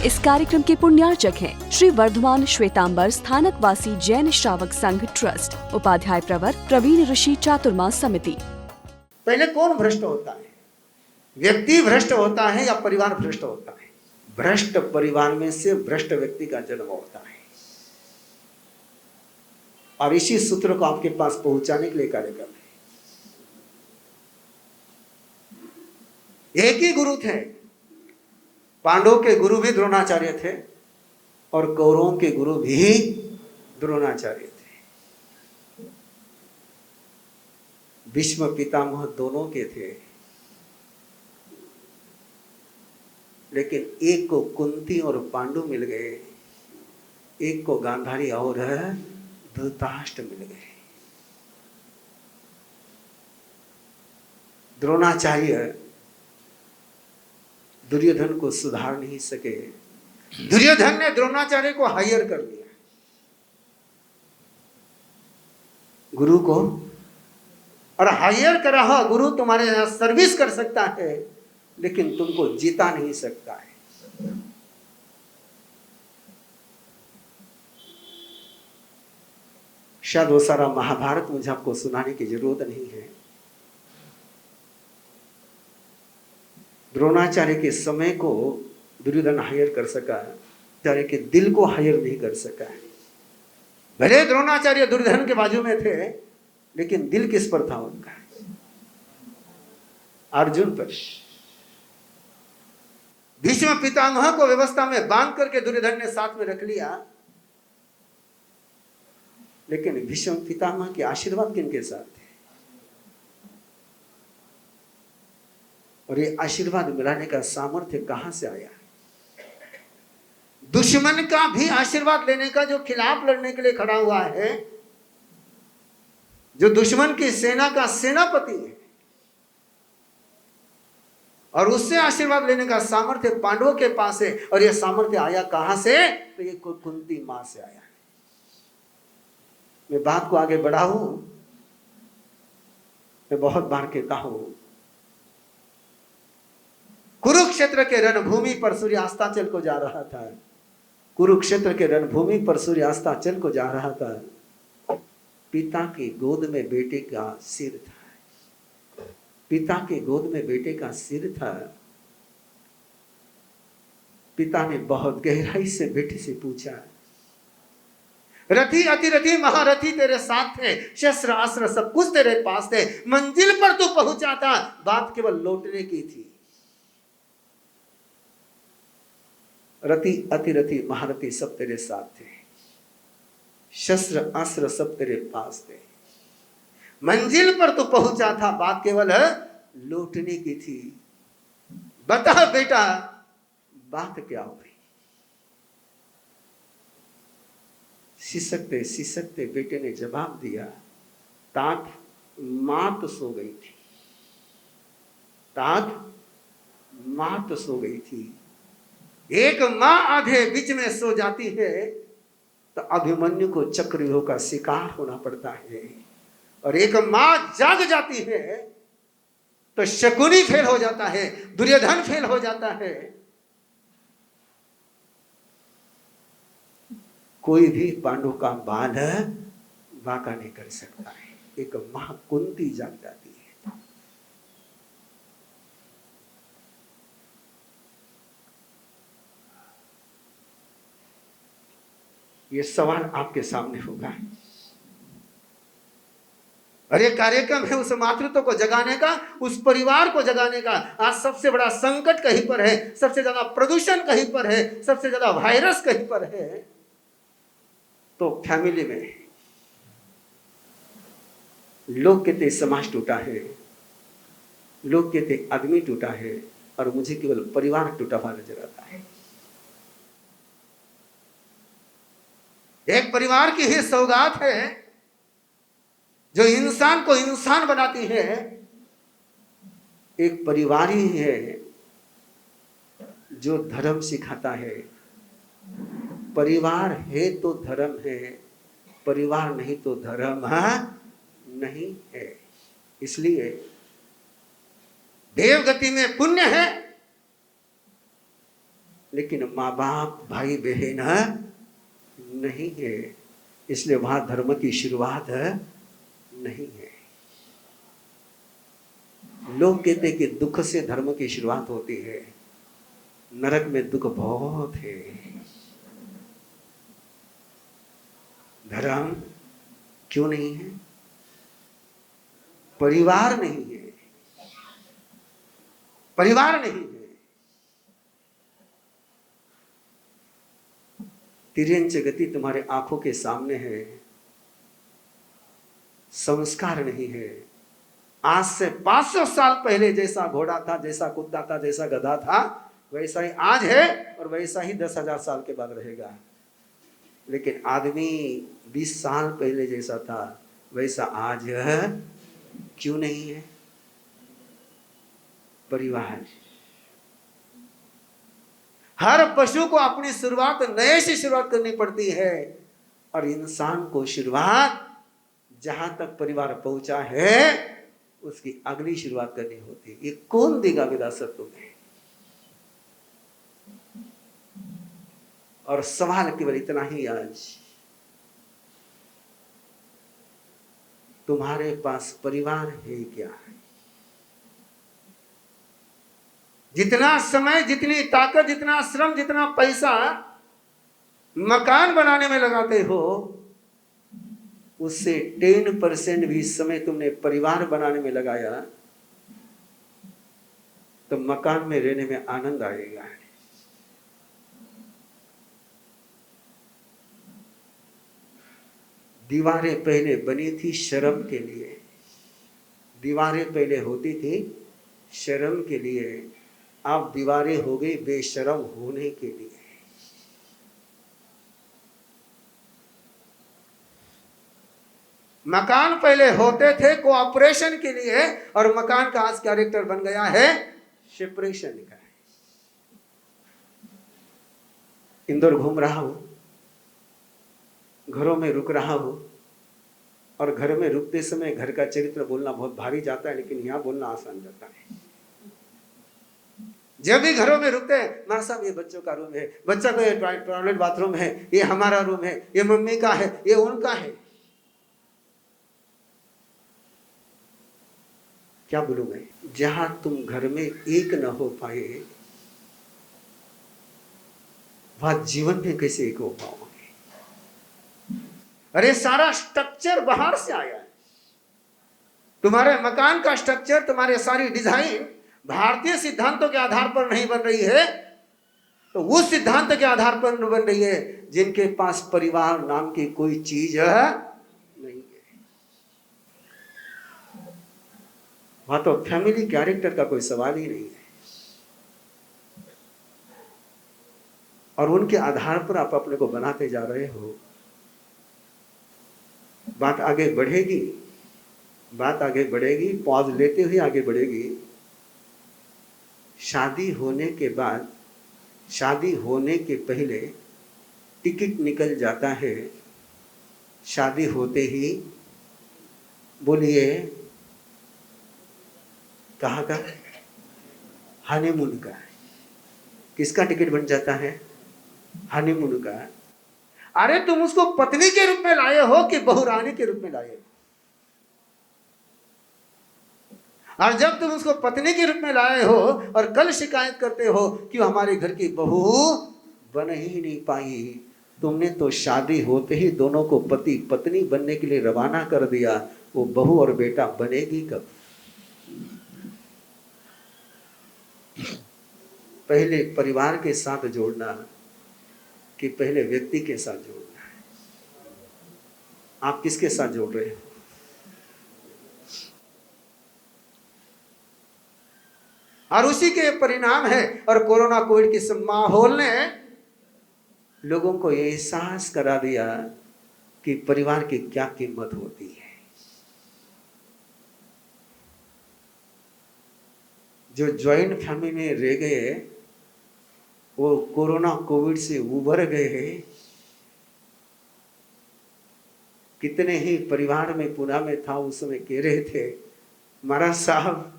इस कार्यक्रम के पुण्यार्चक हैं श्री वर्धमान श्वेतांबर स्थानकवासी जैन श्रावक संघ ट्रस्ट, उपाध्याय प्रवर प्रवीण ऋषि चातुर्मा समिति। पहले कौन भ्रष्ट होता है? व्यक्ति भ्रष्ट होता है या परिवार भ्रष्ट होता है? भ्रष्ट परिवार में से भ्रष्ट व्यक्ति का जन्म होता है। और इसी सूत्र को आपके पास पहुंचाने के लिए कार्यक्रम है। एक ही गुरु थे, पांडवों के गुरु भी द्रोणाचार्य थे और कौरवों के गुरु भी द्रोणाचार्य थे। भीष्म पितामह दोनों के थे, लेकिन एक को कुंती और पांडु मिल गए, एक को गांधारी और धृतराष्ट्र मिल गए। द्रोणाचार्य दुर्योधन को सुधार नहीं सके। दुर्योधन ने द्रोणाचार्य को हायर कर लिया, गुरु को, और हायर करा हुआ गुरु तुम्हारे यहां सर्विस कर सकता है लेकिन तुमको जीता नहीं सकता है। शायद वो सारा महाभारत मुझे आपको सुनाने की जरूरत नहीं है। द्रोणाचार्य के समय को दुर्योधन हायर कर सका, द्रोणाचार्य के दिल को हायर नहीं कर सका है। भले द्रोणाचार्य दुर्योधन के बाजू में थे, लेकिन दिल किस पर था उनका? अर्जुन पर। भीष्म पितामह को व्यवस्था में बांध करके दुर्योधन ने साथ में रख लिया, लेकिन भीष्म पितामह के आशीर्वाद किनके साथ थे? और ये आशीर्वाद मिलाने का सामर्थ्य कहां से आया? दुश्मन का भी आशीर्वाद लेने का, जो खिलाफ लड़ने के लिए खड़ा हुआ है, जो दुश्मन की सेना का सेनापति है, और उससे आशीर्वाद लेने का सामर्थ्य पांडवों के पास है। और यह सामर्थ्य आया कहां से? तो ये कुंती मां से आया। मैं बात को आगे बढ़ाऊं, मैं बहुत बार कहता हूं, कुरुक्षेत्र के रणभूमि पर सूर्यास्ताचल को जा रहा था। कुरुक्षेत्र के रणभूमि पर सूर्यास्ताचल को जा रहा था। पिता की गोद में बेटे का सिर था। पिता की गोद में बेटे का सिर था। पिता ने बहुत गहराई से बेटे से पूछा, रथी अतिरथी महारथी तेरे साथ थे, शस्त्र अस्त्र सब कुछ तेरे पास थे, मंजिल पर तू पहुंचा था, बात केवल लौटने की थी। रति अतिरथी महारथी सब तेरे साथ थे, शस्त्र अस्त्र सब तेरे पास थे, मंजिल पर तो पहुंचा था, बात केवल लौटने की थी। बता बेटा बात क्या हो गई? सिसकते सिसकते बेटे ने जवाब दिया, तात मां तो सो गई थी, तात मां तो सो गई थी। एक मां आधे बीच में सो जाती है तो अभिमन्यु को चक्रव्यूह का शिकार होना पड़ता है, और एक मां जाग जाती है तो शकुनी फेल हो जाता है, दुर्योधन फेल हो जाता है। कोई भी पांडु का बाल बांका नहीं कर सकता है। एक मां कुंती जाग जाती है। ये सवाल आपके सामने होगा। और ये कार्यक्रम है उस मातृत्व को जगाने का, उस परिवार को जगाने का। आज सबसे बड़ा संकट कहीं पर है, सबसे ज्यादा प्रदूषण कहीं पर है, सबसे ज्यादा वायरस कहीं पर है, तो फैमिली में। लोग कहते समाज टूटा है, लोग कहते आदमी टूटा है, और मुझे केवल परिवार टूटा हुआ नजर आता है। एक परिवार की ही सौगात है जो इंसान को इंसान बनाती है। एक परिवार ही है जो धर्म सिखाता है। परिवार है तो धर्म है, परिवार नहीं तो धर्म नहीं है। इसलिए देवगति में पुण्य है, लेकिन माँ बाप भाई बहन नहीं है, इसलिए वहां धर्म की शुरुआत नहीं है। लोग कहते हैं कि दुख से धर्म की शुरुआत होती है, नरक में दुख बहुत है। धर्म क्यों नहीं है? परिवार नहीं है, परिवार नहीं है। तिर्यंच गति तुम्हारे आंखों के सामने है, संस्कार नहीं है। आज से 500 साल पहले जैसा घोड़ा था, जैसा कुत्ता था, जैसा गधा था, वैसा ही आज है और वैसा ही 10,000 साल के बाद रहेगा। लेकिन आदमी 20 साल पहले जैसा था वैसा आज क्यों नहीं है? परिवार। हर पशु को अपनी शुरुआत नए से शुरुआत करनी पड़ती है, और इंसान को शुरुआत जहां तक परिवार पहुंचा है उसकी अगली शुरुआत करनी होती है। ये कौन देगा विरासत तुम्हें? और सवाल केवल इतना ही, आज तुम्हारे पास परिवार है क्या? जितना समय, जितनी ताकत, जितना श्रम, जितना पैसा मकान बनाने में लगाते हो, उससे 10% भी समय तुमने परिवार बनाने में लगाया तो मकान में रहने में आनंद आएगा। दीवारें पहले बनी थी शर्म के लिए, दीवारें पहले होती थी शर्म के लिए, अब दीवारें हो गई बेशर्म होने के लिए। मकान पहले होते थे कोऑपरेशन के लिए, और मकान का आज कैरेक्टर बन गया है सेपरेशन का। इंदौर घूम रहा हूं, घरों में रुक रहा हूं, और घर में रुकते समय घर का चरित्र बोलना बहुत भारी जाता है, लेकिन यहां बोलना आसान जाता है। जब भी घरों में रुकते हैं, मां साहब ये बच्चों का रूम है, बच्चा का टॉयलेट बाथरूम है, ये हमारा रूम है, ये मम्मी का है, ये उनका है। क्या बोलूं मैं? जहां तुम घर में एक न हो पाए वहां जीवन में कैसे एक हो पाओगे? अरे सारा स्ट्रक्चर बाहर से आया है, तुम्हारे मकान का स्ट्रक्चर, तुम्हारी सारी डिजाइन भारतीय सिद्धांतों के आधार पर नहीं बन रही है, तो उस सिद्धांत के आधार पर बन रही है जिनके पास परिवार नाम की कोई चीज नहीं है। वहां तो फैमिली कैरेक्टर का कोई सवाल ही नहीं है, और उनके आधार पर आप अपने को बनाते जा रहे हो। बात आगे बढ़ेगी, बात आगे बढ़ेगी, पॉज लेते हुए आगे बढ़ेगी। शादी होने के बाद, शादी होने के पहले टिकट निकल जाता है, शादी होते ही बोलिए कहाँ का? हनीमून का। किसका टिकट बन जाता है? हनीमून का। अरे तुम उसको पत्नी के रूप में लाए हो कि बहुरानी के रूप में लाए हो? और जब तुम उसको पत्नी के रूप में लाए हो और कल शिकायत करते हो कि हमारे घर की बहू बन ही नहीं पाई, तुमने तो शादी होते ही दोनों को पति पत्नी बनने के लिए रवाना कर दिया, वो बहू और बेटा बनेगी कब? पहले परिवार के साथ जोड़ना कि पहले व्यक्ति के साथ जोड़ना है? आप किसके साथ जोड़ रहे हो? और उसी के परिणाम है। और कोरोना कोविड के माहौल ने लोगों को यह एहसास करा दिया कि परिवार की क्या कीमत होती है। जो ज्वाइंट फैमिली में रह गए वो कोरोना कोविड से उभर गए। कितने ही परिवार में पुणे में था उस समय कह रहे थे, महाराज साहब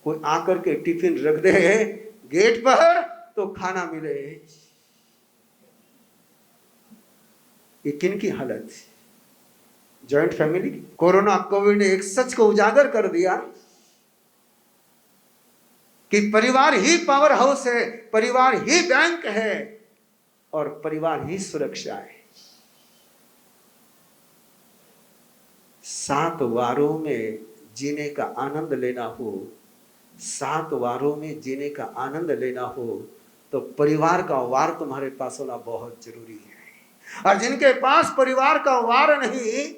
कोई आकर के टिफिन रख दे गेट पर तो खाना मिले। ये किन की हालत थी? जॉइंट फैमिली की। कोरोना कोविड ने एक सच को उजागर कर दिया कि परिवार ही पावर हाउस है, परिवार ही बैंक है और परिवार ही सुरक्षा है। 7 वारों में जीने का आनंद लेना हो, 7 वारों में जीने का आनंद लेना हो तो परिवार का वार तुम्हारे पास होना बहुत जरूरी है। और जिनके पास परिवार का वार नहीं,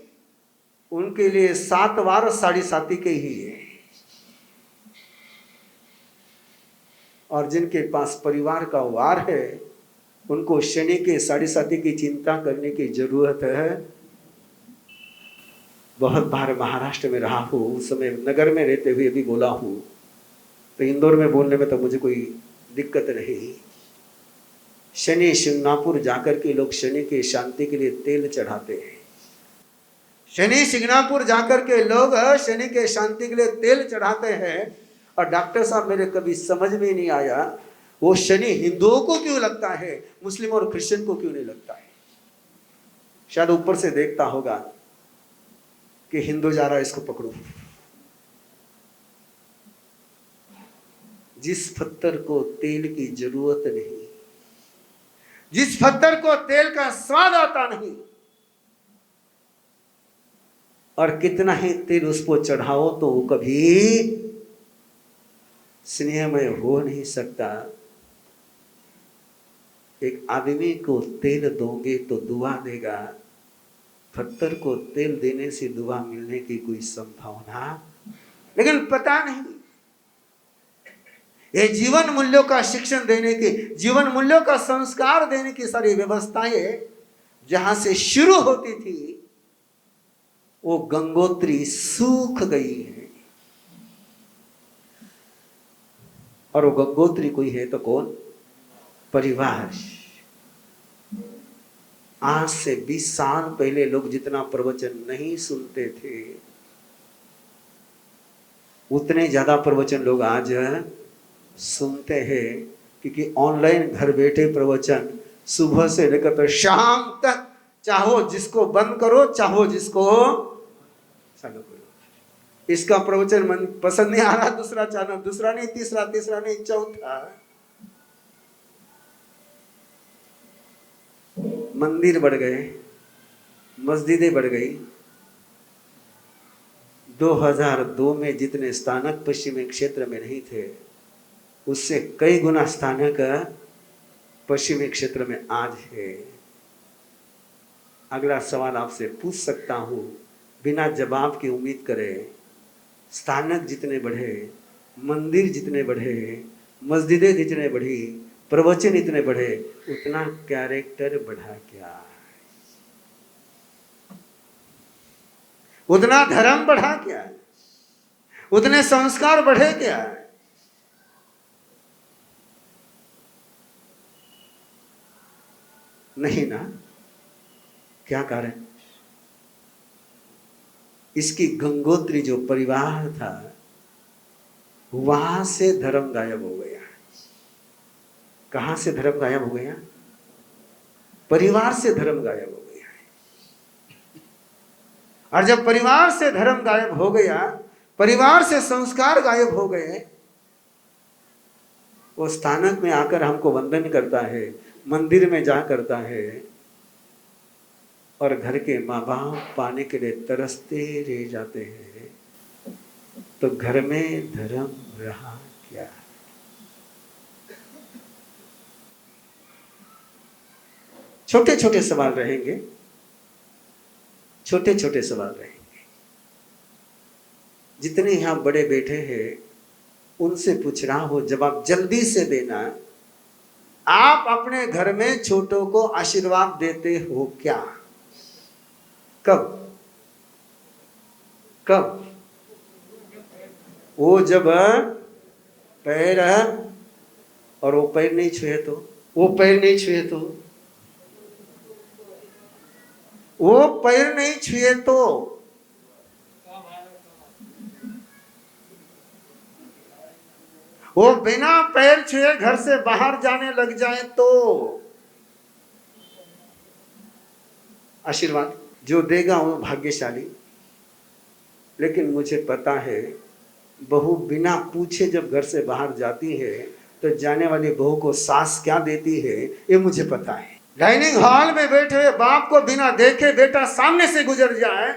उनके लिए 7 वार साढ़े साथी के ही है। और जिनके पास परिवार का वार है, उनको शनि के साढ़े साथी की चिंता करने की जरूरत है। बहुत बार महाराष्ट्र में रहा हूँ, उस समय नगर में रहते हुए भी बोला हूँ, तो इंदौर में बोलने में तो मुझे कोई दिक्कत नहीं। शनि शिंगणापुर जाकर के लोग शनि के शांति के लिए तेल चढ़ाते हैं। शनि शिंगणापुर जाकर के लोग शनि के शांति के लिए तेल चढ़ाते हैं। और डॉक्टर साहब, मेरे कभी समझ में नहीं आया वो शनि हिंदुओं को क्यों लगता है, मुस्लिम और क्रिश्चियन को क्यों नहीं लगता है। शायद ऊपर से देखता होगा कि हिंदू जा रहा है, इसको पकड़ो। जिस पत्थर को तेल की जरूरत नहीं, जिस पत्थर को तेल का स्वाद आता नहीं, और कितना ही तेल उस पर चढ़ाओ तो वो कभी स्नेहमय हो नहीं सकता। एक आदमी को तेल दोगे तो दुआ देगा, पत्थर को तेल देने से दुआ मिलने की कोई संभावना, लेकिन पता नहीं। ये जीवन मूल्यों का शिक्षण देने की, जीवन मूल्यों का संस्कार देने की सारी व्यवस्थाएं जहां से शुरू होती थी, वो गंगोत्री सूख गई है। और वो गंगोत्री कोई है तो कौन? परिवार। आज से 20 साल पहले लोग जितना प्रवचन नहीं सुनते थे, उतने ज्यादा प्रवचन लोग आज सुनते हैं, क्योंकि ऑनलाइन घर बैठे प्रवचन सुबह से लेकर तो शाम तक, चाहो जिसको बंद करो, चाहो जिसको चालू करो। इसका प्रवचन मन पसंद नहीं आ रहा, दूसरा चैनल, दूसरा नहीं तीसरा, तीसरा नहीं चौथा। मंदिर बढ़ गए, मस्जिदें बढ़ गई। 2002 में जितने स्थानक पश्चिमी क्षेत्र में नहीं थे, उससे कई गुना स्थानक पश्चिमी क्षेत्र में आज है। अगला सवाल आपसे पूछ सकता हूं, बिना जवाब की उम्मीद करें। स्थानक जितने बढ़े, मंदिर जितने बढ़े, मस्जिदें जितने बढ़ी, प्रवचन इतने बढ़े, उतना कैरेक्टर बढ़ा क्या? उतना धर्म बढ़ा क्या? उतने संस्कार बढ़े क्या? नहीं ना। क्या कारण? इसकी गंगोत्री जो परिवार था, वहां से धर्म गायब हो गया। कहां से धर्म गायब हो गया? परिवार से धर्म गायब हो गया। और जब परिवार से धर्म गायब हो गया, परिवार से संस्कार गायब हो गए, वो स्थानक में आकर हमको वंदन करता है, मंदिर में जा करता है, और घर के माँ बाप पाने के लिए तरसते रह जाते हैं, तो घर में धर्म रहा क्या? छोटे छोटे सवाल रहेंगे, छोटे छोटे सवाल रहेंगे। जितने यहां बड़े बैठे हैं, उनसे पूछ रहा हो, जवाब जल्दी से देना। आप अपने घर में छोटों को आशीर्वाद देते हो क्या? कब? कब? वो जब पैर, और वो पैर नहीं छुए तो, वो पैर नहीं छुए तो, वो पैर नहीं छुए तो, वो बिना पैर छुए घर से बाहर जाने लग जाए तो, आशीर्वाद जो देगा वो भाग्यशाली। लेकिन मुझे पता है बहू बिना पूछे जब घर से बाहर जाती है तो जाने वाली बहू को सास क्या देती है ये मुझे पता है। डाइनिंग हॉल में बैठे हुए बाप को बिना देखे बेटा सामने से गुजर जाए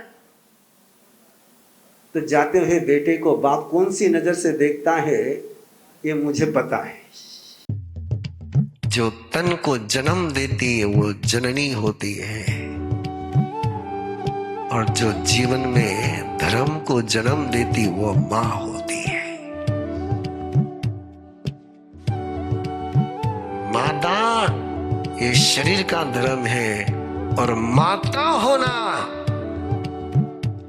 तो जाते हुए बेटे को बाप कौन सी नजर से देखता है ये मुझे पता है। जो तन को जन्म देती है वो जननी होती है, और जो जीवन में धर्म को जन्म देती वो मां होती है। माता ये शरीर का धर्म है और माता होना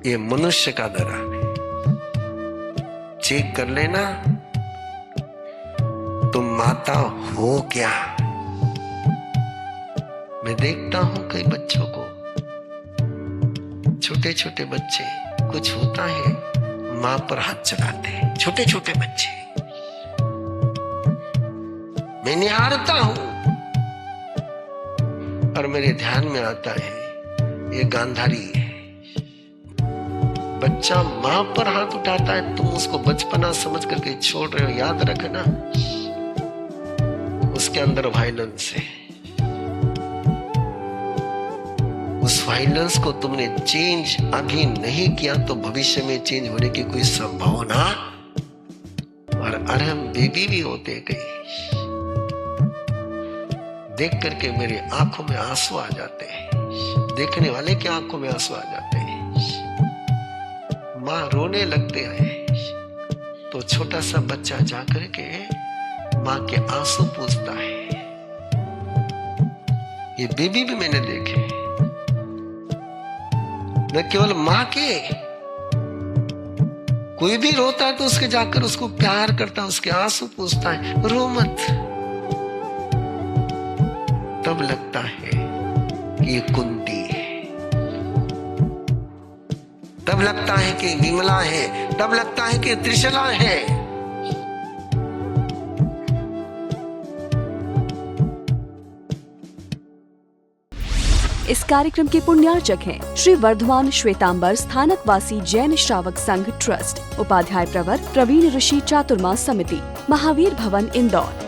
ये मनुष्य का धर्म है। चेक कर लेना तुम माता हो क्या। मैं देखता हूं कई बच्चों को, छोटे छोटे बच्चे कुछ होता है मां पर हाथ चलाते हैं, छोटे छोटे बच्चे। मैं निहारता हूं और मेरे ध्यान में आता है ये गांधारी है। बच्चा मां पर हाथ उठाता है, तुम उसको बचपना समझ करके छोड़ रहे हो। याद रखना उसके अंदर वायलेंस है। उस वायलेंस को तुमने चेंज अभी नहीं किया तो भविष्य में चेंज होने की कोई संभावना, और अरहम बेबी भी होते कई। देख करके मेरी आंखों में आंसू आ जाते हैं, देखने वाले की आंखों में आंसू आ जाते हैं। मां रोने लगते हैं तो छोटा सा बच्चा जाकर के मां के आंसू पूछता है। ये बेबी भी मैंने देखे, न केवल मां के, कोई भी रोता है तो उसके जाकर उसको प्यार करता है, उसके आंसू पूछता है, रो मत। तब लगता है कि ये कुंती है, तब लगता है कि विमला है, तब लगता है कि त्रिशला है। इस कार्यक्रम के पुण्यार्चक हैं श्री वर्धमान श्वेतांबर स्थानकवासी जैन श्रावक संघ ट्रस्ट, उपाध्याय प्रवर प्रवीण ऋषि चातुर्मास समिति, महावीर भवन इंदौर।